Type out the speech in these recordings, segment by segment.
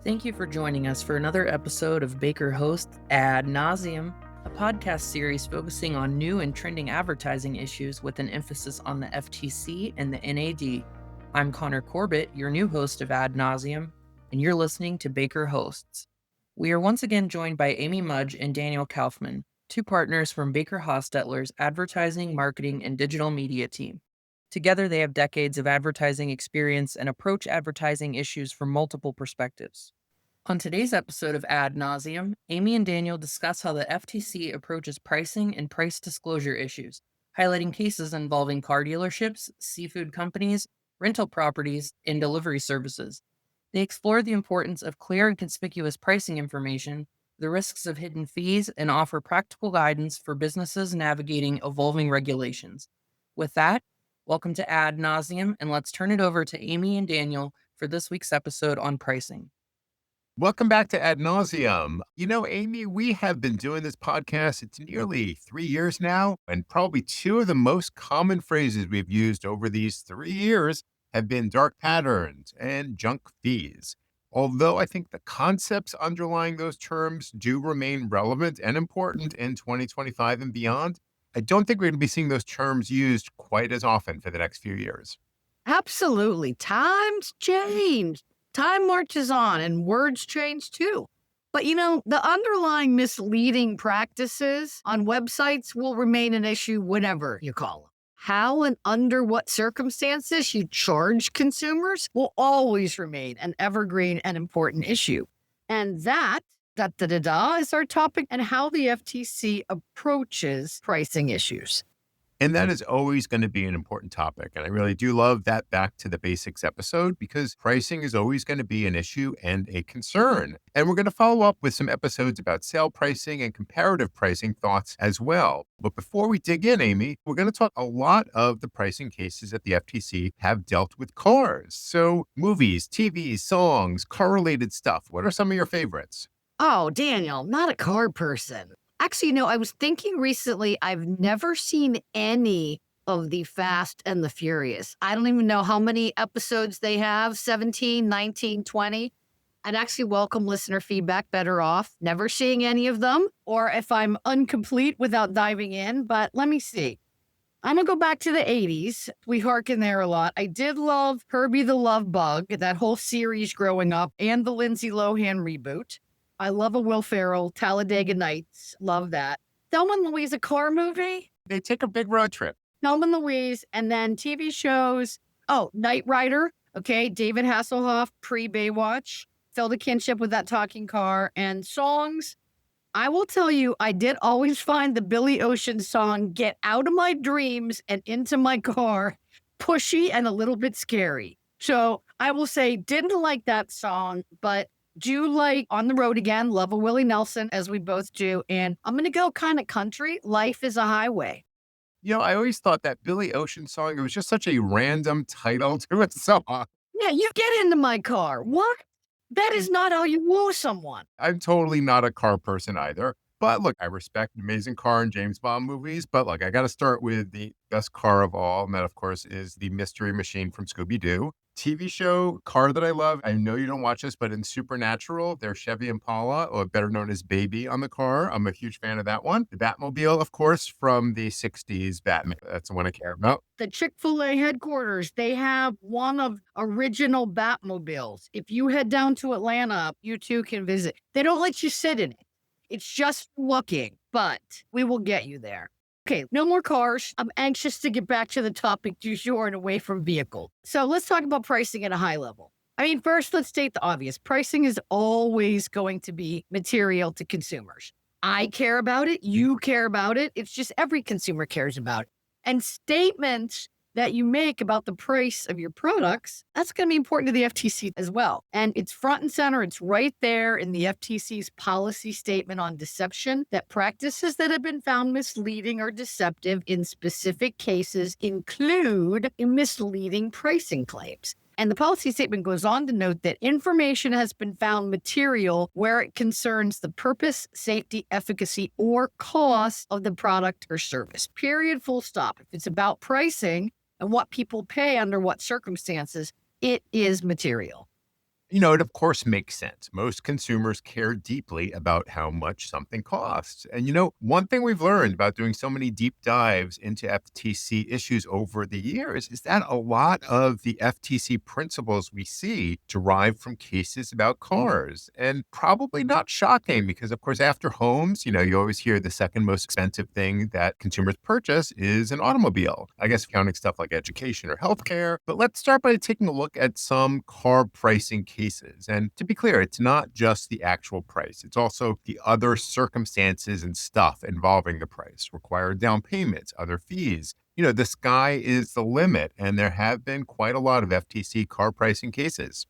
Thank you for joining us for another episode of Baker Hosts Ad Nauseam, a podcast series focusing on new and trending advertising issues with an emphasis on the FTC and the NAD. I'm Connor Corbett, your new host of Ad Nauseam, and you're listening to Baker Hosts. We are once again joined by Amy Mudge and Daniel Kaufman, two partners from Baker Hostetler's advertising, marketing, and digital media team. Together, they have decades of advertising experience and approach advertising issues from multiple perspectives. On today's episode of Ad Nauseam, Amy and Daniel discuss how the FTC approaches pricing and price disclosure issues, highlighting cases involving car dealerships, seafood companies, rental properties, and delivery services. They explore the importance of clear and conspicuous pricing information, the risks of hidden fees, and offer practical guidance for businesses navigating evolving regulations. With that, welcome to Ad Nauseam, and let's turn it over to Amy and Daniel for this week's episode on pricing. Welcome back to Ad Nauseam. You know, Amy, we have been doing this podcast. It's nearly 3 years now, and probably two of the most common phrases we've used over these 3 years have been dark patterns and junk fees. Although I think the concepts underlying those terms do remain relevant and important in 2025 and beyond, I don't think we're going to be seeing those terms used quite as often for the next few years. Absolutely. Times change. Time marches on and words change too. But the underlying misleading practices on websites will remain an issue whatever you call them. How and under what circumstances you charge consumers will always remain an evergreen and important issue. And that is our topic and how the FTC approaches pricing issues. And that is always going to be an important topic. And I really do love that back to the basics episode because pricing is always going to be an issue and a concern. And we're going to follow up with some episodes about sale pricing and comparative pricing thoughts as well. But before we dig in, Amy, we're going to talk a lot of the pricing cases that the FTC have dealt with cars. So movies, TV, songs, car-related stuff. What are some of your favorites? Oh, Daniel, not a car person. Actually, I was thinking recently, I've never seen any of the Fast and the Furious. I don't even know how many episodes they have, 17, 19, 20. I'd actually welcome listener feedback, better off never seeing any of them, or if I'm incomplete without diving in. But let me see. I'm going to go back to the 80s. We hearken there a lot. I did love Herbie the Love Bug, that whole series growing up, and the Lindsay Lohan reboot. I love a Will Ferrell, Talladega Nights. Love that. Thelma and Louise, a car movie? They take a big road trip. Thelma and Louise, and then TV shows. Oh, Knight Rider. Okay, David Hasselhoff, pre-Baywatch. Felt a kinship with that talking car. And songs. I will tell you, I did always find the Billy Ocean song, Get Out of My Dreams and Into My Car, pushy and a little bit scary. So I will say, didn't like that song, but do like On the Road Again, love a Willie Nelson, as we both do. And I'm going to go kind of country. Life is a Highway. You know, I always thought that Billy Ocean song, it was just such a random title to a song. Yeah, you get into my car. What? That is not how you woo someone. I'm totally not a car person either. But look, I respect amazing car and James Bond movies. But look, I got to start with the best car of all. And that, of course, is the Mystery Machine from Scooby-Doo. TV show, car that I love. I know you don't watch this, but in Supernatural, there's Chevy Impala, or better known as Baby, on the car. I'm a huge fan of that one. The Batmobile, of course, from the 60s Batman. That's the one I care about. The Chick-fil-A headquarters, they have one of original Batmobiles. If you head down to Atlanta, you too can visit. They don't let you sit in it. It's just looking, but we will get you there. Okay, no more cars. I'm anxious to get back to the topic du jour and away from vehicle. So let's talk about pricing at a high level. I mean, first, let's state the obvious. Pricing is always going to be material to consumers. I care about it. You care about it. It's just every consumer cares about it. And statements that you make about the price of your products, that's going to be important to the FTC as well. And it's front and center. It's right there in the FTC's policy statement on deception, that practices that have been found misleading or deceptive in specific cases include misleading pricing claims. And the policy statement goes on to note that information has been found material where it concerns the purpose, safety, efficacy, or cost of the product or service. Period, full stop. If it's about pricing and what people pay under what circumstances, it is material. It of course makes sense. Most consumers care deeply about how much something costs. And one thing we've learned about doing so many deep dives into FTC issues over the years is that a lot of the FTC principles we see derive from cases about cars. And probably not shocking because, of course, after homes, you always hear the second most expensive thing that consumers purchase is an automobile. I guess counting stuff like education or healthcare. But let's start by taking a look at some car pricing cases. And to be clear, it's not just the actual price. It's also the other circumstances and stuff involving the price, required down payments, other fees. The sky is the limit, and there have been quite a lot of FTC car pricing cases.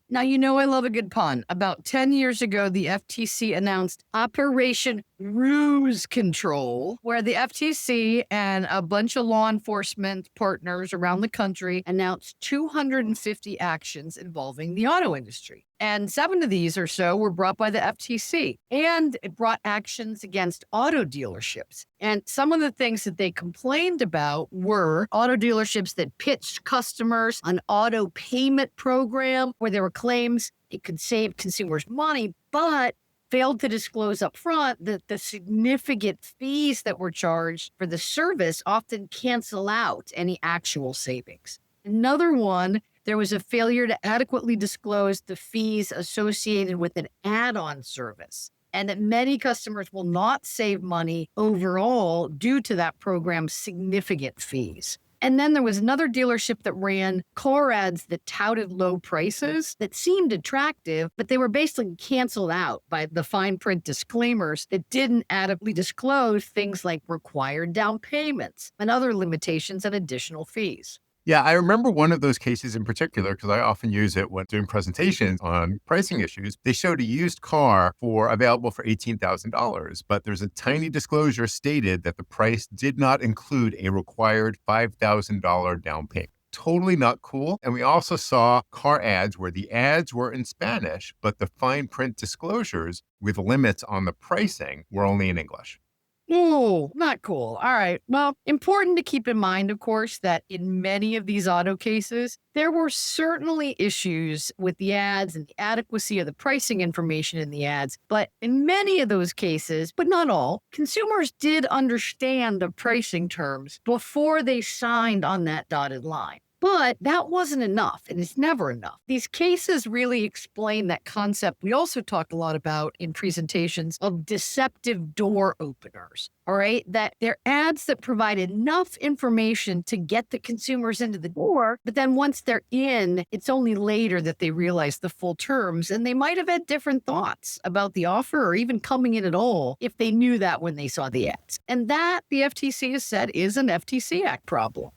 Now, I love a good pun. About 10 years ago, the FTC announced Operation Ruse Control, where the FTC and a bunch of law enforcement partners around the country announced 250 actions involving the auto industry. And 7 of these or so were brought by the FTC. And it brought actions against auto dealerships. And some of the things that they complained about were auto dealerships that pitched customers an auto payment program where there were claims it could save consumers money, but failed to disclose up front that the significant fees that were charged for the service often cancel out any actual savings. Another one, there was a failure to adequately disclose the fees associated with an add-on service, and that many customers will not save money overall due to that program's significant fees. And then there was another dealership that ran car ads that touted low prices that seemed attractive, but they were basically canceled out by the fine print disclaimers that didn't adequately disclose things like required down payments and other limitations and additional fees. Yeah, I remember one of those cases in particular because I often use it when doing presentations on pricing issues. They showed a used car available for $18,000, but there's a tiny disclosure stated that the price did not include a required $5,000 down payment. Totally not cool. And we also saw car ads where the ads were in Spanish, but the fine print disclosures with limits on the pricing were only in English. Oh, not cool. All right. Well, important to keep in mind, of course, that in many of these auto cases, there were certainly issues with the ads and the adequacy of the pricing information in the ads. But in many of those cases, but not all, consumers did understand the pricing terms before they signed on that dotted line. But that wasn't enough, and it's never enough. These cases really explain that concept we also talk a lot about in presentations of deceptive door openers, all right? That they're ads that provide enough information to get the consumers into the door, but then once they're in, it's only later that they realize the full terms, and they might have had different thoughts about the offer or even coming in at all if they knew that when they saw the ads. And that, the FTC has said, is an FTC Act problem.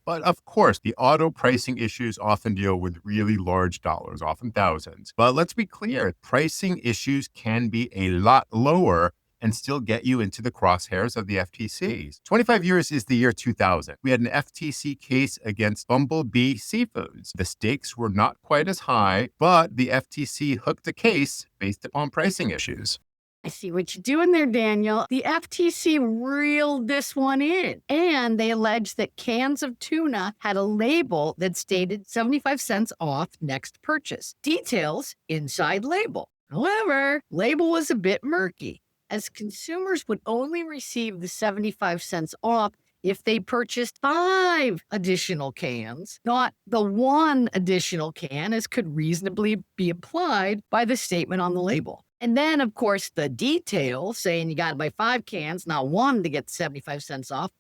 But of course, the auto pricing issues often deal with really large dollars, often thousands. But let's be clear, pricing issues can be a lot lower and still get you into the crosshairs of the FTC. 25 years is the year 2000. We had an FTC case against Bumblebee Seafoods. The stakes were not quite as high, but the FTC hooked a case based upon pricing issues. I see what you're doing there, Daniel. The FTC reeled this one in, and they alleged that cans of tuna had a label that stated 75 cents off next purchase. Details inside label. However, label was a bit murky, as consumers would only receive the 75 cents off if they purchased 5 additional cans, not the 1 additional can, as could reasonably be implied by the statement on the label. And then, of course, the details saying you got to buy 5 cans, not 1 to get 75 cents off,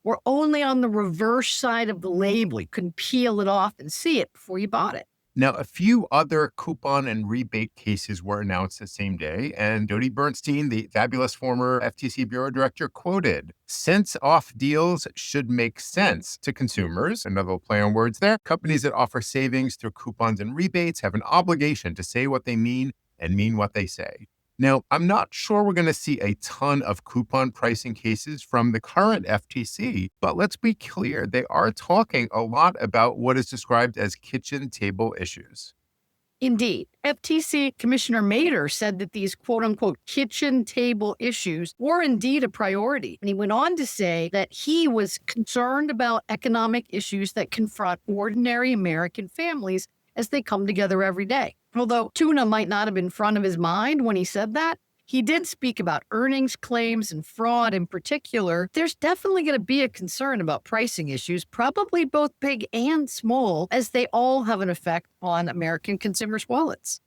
were only on the reverse side of the label. You couldn't peel it off and see it before you bought it. Now, a few other coupon and rebate cases were announced the same day, and Jody Bernstein, the fabulous former FTC Bureau Director, quoted, "Cents off deals should make sense to consumers." Another play on words there. "Companies that offer savings through coupons and rebates have an obligation to say what they mean and mean what they say." Now, I'm not sure we're going to see a ton of coupon pricing cases from the current FTC, but let's be clear, they are talking a lot about what is described as kitchen table issues. Indeed. FTC Commissioner Mader said that these quote-unquote kitchen table issues were indeed a priority. And he went on to say that he was concerned about economic issues that confront ordinary American families as they come together every day. Although tuna might not have been front of his mind when he said that, he did speak about earnings claims and fraud in particular. There's definitely going to be a concern about pricing issues, probably both big and small, as they all have an effect on American consumers' wallets.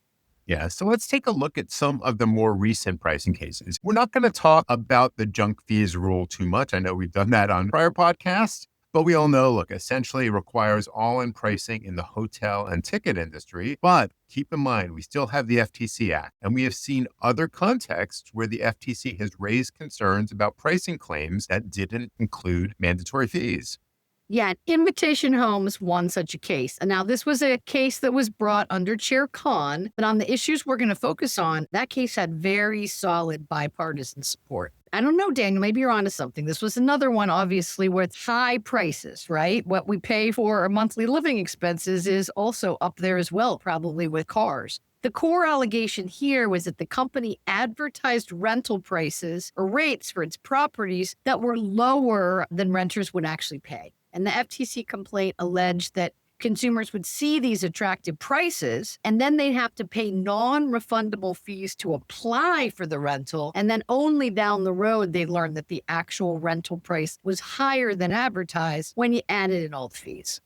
Yeah, so let's take a look at some of the more recent pricing cases. We're not going to talk about the junk fees rule too much. I know we've done that on prior podcasts, but we all know, look, essentially it requires all-in pricing in the hotel and ticket industry. But keep in mind, we still have the FTC Act, and we have seen other contexts where the FTC has raised concerns about pricing claims that didn't include mandatory fees. Yeah, Invitation Homes won such a case. And now this was a case that was brought under Chair Khan, but on the issues we're going to focus on, that case had very solid bipartisan support. I don't know, Daniel, maybe you're onto something. This was another one, obviously, with high prices, right? What we pay for our monthly living expenses is also up there as well, probably with cars. The core allegation here was that the company advertised rental prices or rates for its properties that were lower than renters would actually pay. And the FTC complaint alleged that consumers would see these attractive prices and then they'd have to pay non-refundable fees to apply for the rental. And then only down the road, they learned that the actual rental price was higher than advertised when you added in all the fees.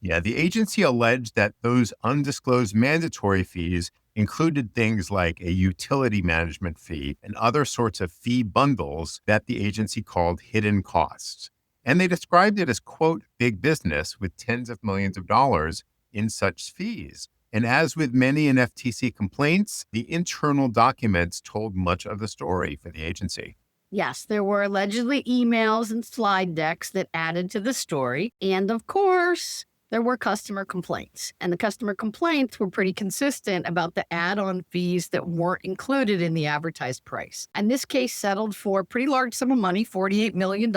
Yeah, the agency alleged that those undisclosed mandatory fees included things like a utility management fee and other sorts of fee bundles that the agency called hidden costs. And they described it as, quote, big business with tens of millions of dollars in such fees. And as with many in FTC complaints, the internal documents told much of the story for the agency. Yes, there were allegedly emails and slide decks that added to the story. And of course, there were customer complaints. And the customer complaints were pretty consistent about the add-on fees that weren't included in the advertised price. And this case settled for a pretty large sum of money, $48 million.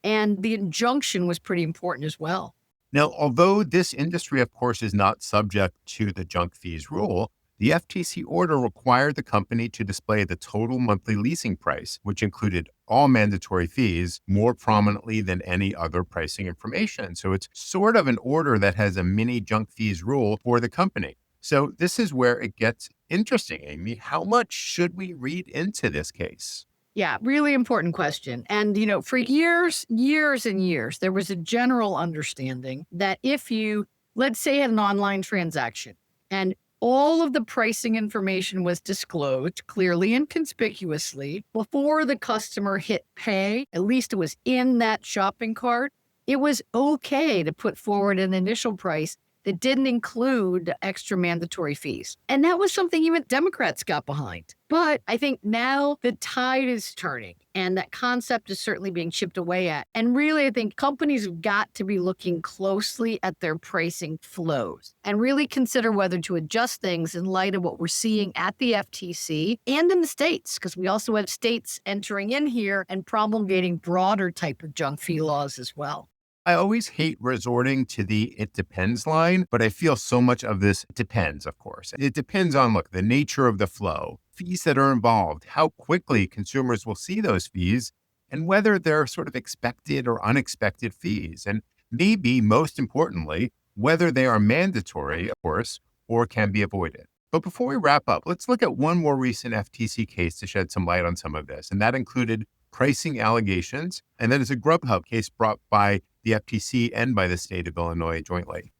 And the injunction was pretty important as well. Now, although this industry, of course, is not subject to the junk fees rule, the FTC order required the company to display the total monthly leasing price, which included all mandatory fees more prominently than any other pricing information. So it's sort of an order that has a mini junk fees rule for the company. So this is where it gets interesting, Amy. How much should we read into this case? Yeah, really important question. And, for years and years, there was a general understanding that if you, let's say, had an online transaction and all of the pricing information was disclosed clearly and conspicuously before the customer hit pay, at least it was in that shopping cart, it was okay to put forward an initial price that didn't include extra mandatory fees. And that was something even Democrats got behind. But I think now the tide is turning and that concept is certainly being chipped away at. And really, I think companies have got to be looking closely at their pricing flows and really consider whether to adjust things in light of what we're seeing at the FTC and in the states, because we also have states entering in here and promulgating broader type of junk fee laws as well. I always hate resorting to the it depends line, but I feel so much of this depends, of course. It depends on, look, the nature of the flow, fees that are involved, how quickly consumers will see those fees, and whether they're sort of expected or unexpected fees. And maybe most importantly, whether they are mandatory, of course, or can be avoided. But before we wrap up, let's look at one more recent FTC case to shed some light on some of this. And that included pricing allegations. And that is a Grubhub case brought by the FTC and by the state of Illinois jointly.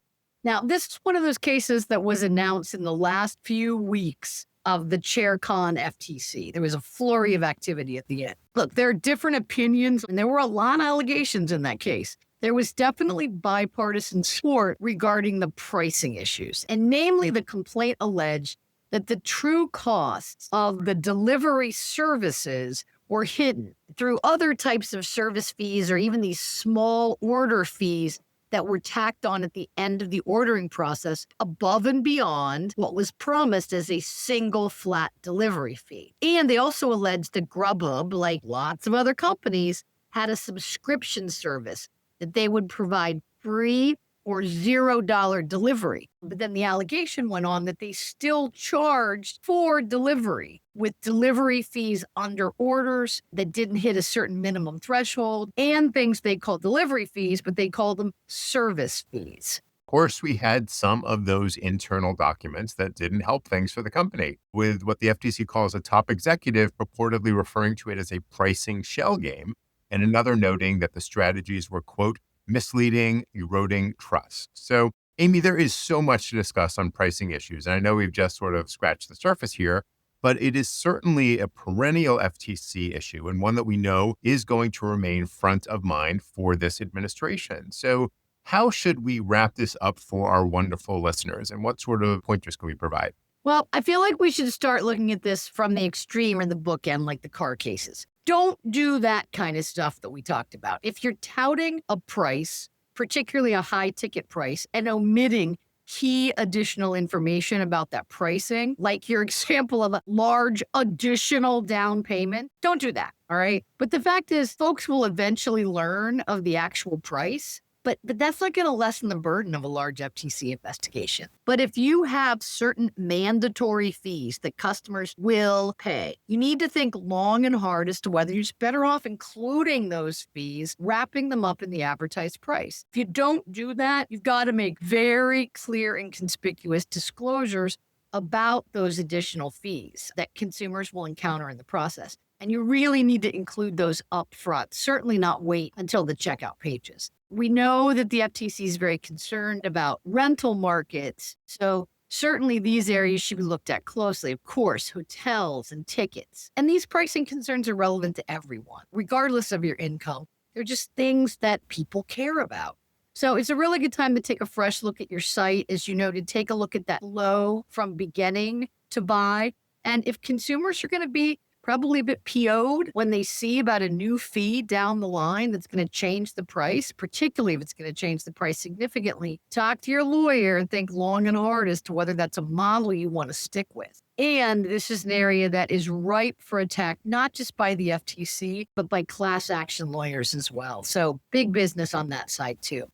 Now, this is one of those cases that was announced in the last few weeks of the Chair Khan FTC. There was a flurry of activity at the end. Look, there are different opinions, and there were a lot of allegations in that case. There was definitely bipartisan support regarding the pricing issues, and namely the complaint alleged that the true costs of the delivery services were hidden through other types of service fees or even these small order fees that were tacked on at the end of the ordering process above and beyond what was promised as a single flat delivery fee. And they also alleged that Grubhub, like lots of other companies, had a subscription service that they would provide free or $0 delivery. But then the allegation went on that they still charged for delivery with delivery fees under orders that didn't hit a certain minimum threshold and things they called delivery fees, but they called them service fees. course, we had some of those internal documents that didn't help things for the company, with what the FTC calls a top executive purportedly referring to it as a pricing shell game, and another noting that the strategies were, quote, misleading, eroding trust. So, Amy, there is so much to discuss on pricing issues. And I know we've just sort of scratched the surface here, but it is certainly a perennial FTC issue and one that we know is going to remain front of mind for this administration. So, how should we wrap this up for our wonderful listeners, and what sort of pointers can we provide? Well, I feel like we should start looking at this from the extreme or the bookend, like the car cases. Don't do that kind of stuff that we talked about. If you're touting a price, particularly a high ticket price, and omitting key additional information about that pricing, like your example of a large additional down payment, don't do that. All right. But the fact is, folks will eventually learn of the actual price. But that's not going to lessen the burden of a large FTC investigation. But if you have certain mandatory fees that customers will pay, you need to think long and hard as to whether you're just better off including those fees, wrapping them up in the advertised price. If you don't do that, you've got to make very clear and conspicuous disclosures about those additional fees that consumers will encounter in the process. And you really need to include those up front, certainly not wait until the checkout pages. We know that the FTC is very concerned about rental markets, so certainly these areas should be looked at closely. Of course, hotels and tickets. And these pricing concerns are relevant to everyone, regardless of your income. They're just things that people care about. So it's a really good time to take a fresh look at your site. As you noted, take a look at that low from beginning to buy. And if consumers are going to be probably a bit PO'd when they see about a new fee down the line that's going to change the price, particularly if it's going to change the price significantly. Talk to your lawyer and think long and hard as to whether that's a model you want to stick with. And this is an area that is ripe for attack, not just by the FTC, but by class action lawyers as well. So big business on that side too.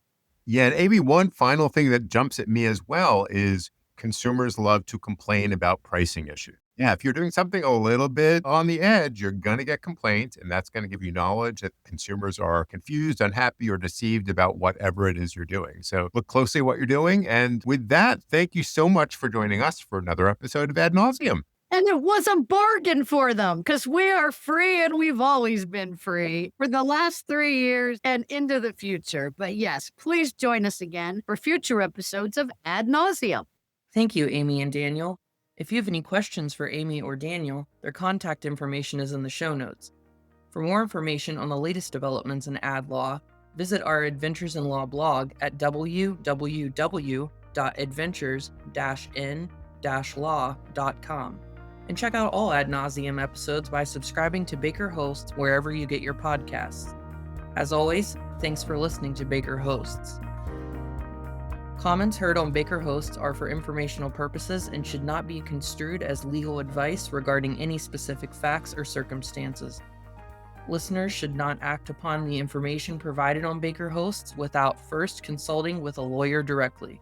Yeah, and Amy, one final thing that jumps at me as well is consumers love to complain about pricing issues. Yeah, if you're doing something a little bit on the edge, you're going to get complaints, and that's going to give you knowledge that consumers are confused, unhappy, or deceived about whatever it is you're doing. So look closely at what you're doing. And with that, thank you so much for joining us for another episode of Ad Nauseam. And it was a bargain for them because we are free and we've always been free for the last 3 years and into the future. But yes, please join us again for future episodes of Ad Nauseam. Thank you, Amy and Daniel. If you have any questions for Amy or Daniel, their contact information is in the show notes. For more information on the latest developments in ad law, visit our Adventures in Law blog at www.adventures-in-law.com. And check out all Ad Nauseam episodes by subscribing to Baker Hosts wherever you get your podcasts. As always, thanks for listening to Baker Hosts. Comments heard on Baker Hosts are for informational purposes and should not be construed as legal advice regarding any specific facts or circumstances. Listeners should not act upon the information provided on Baker Hosts without first consulting with a lawyer directly.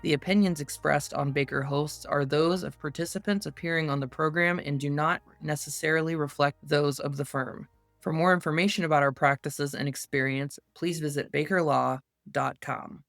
The opinions expressed on Baker Hosts are those of participants appearing on the program and do not necessarily reflect those of the firm. For more information about our practices and experience, please visit bakerlaw.com.